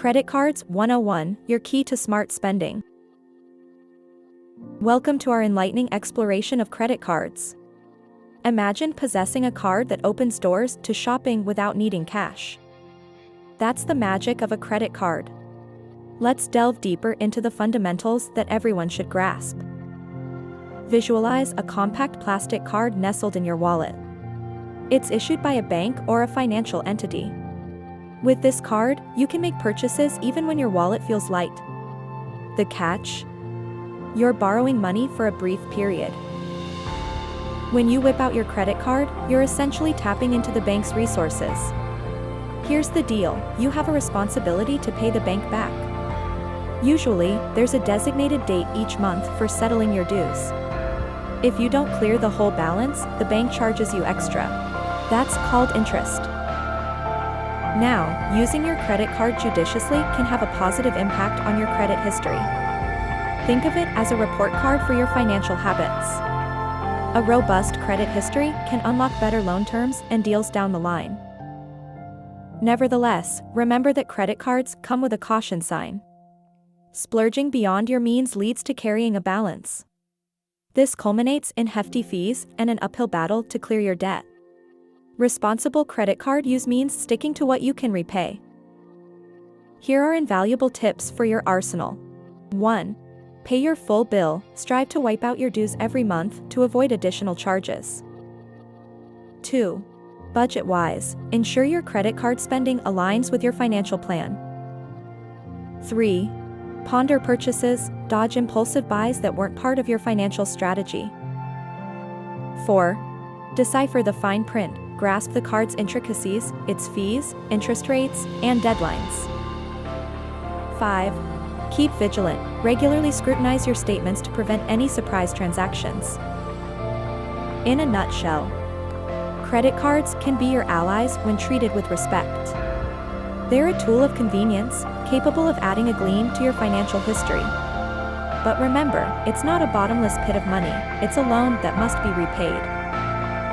Credit Cards 101, your key to smart spending. Welcome to our enlightening exploration of credit cards. Imagine possessing a card that opens doors to shopping without needing cash. That's the magic of a credit card. Let's delve deeper into the fundamentals that everyone should grasp. Visualize a compact plastic card nestled in your wallet. It's issued by a bank or a financial entity. With this card, you can make purchases even when your wallet feels light. The catch? You're borrowing money for a brief period. When you whip out your credit card, you're essentially tapping into the bank's resources. Here's the deal: you have a responsibility to pay the bank back. Usually, there's a designated date each month for settling your dues. If you don't clear the whole balance, the bank charges you extra. That's called interest. Now, using your credit card judiciously can have a positive impact on your credit history. Think of it as a report card for your financial habits. A robust credit history can unlock better loan terms and deals down the line. Nevertheless, remember that credit cards come with a caution sign. Splurging beyond your means leads to carrying a balance. This culminates in hefty fees and an uphill battle to clear your debt. Responsible credit card use means sticking to what you can repay. Here are invaluable tips for your arsenal. 1. Pay your full bill. Strive to wipe out your dues every month to avoid additional charges. 2. Budget wise. Ensure your credit card spending aligns with your financial plan. 3. Ponder purchases. Dodge impulsive buys that weren't part of your financial strategy. 4. Decipher the fine print. Grasp the card's intricacies, its fees, interest rates, and deadlines. 5. Keep vigilant. Regularly scrutinize your statements to prevent any surprise transactions. In a nutshell, credit cards can be your allies when treated with respect. They're a tool of convenience, capable of adding a gleam to your financial history. But remember, it's not a bottomless pit of money, it's a loan that must be repaid.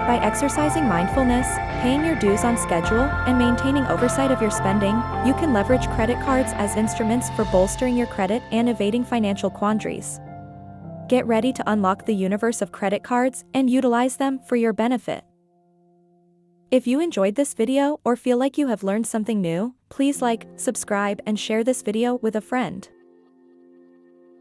By exercising mindfulness, paying your dues on schedule, and maintaining oversight of your spending, you can leverage credit cards as instruments for bolstering your credit and evading financial quandaries. Get ready to unlock the universe of credit cards and utilize them for your benefit. If you enjoyed this video or feel like you have learned something new, please like, subscribe, and share this video with a friend.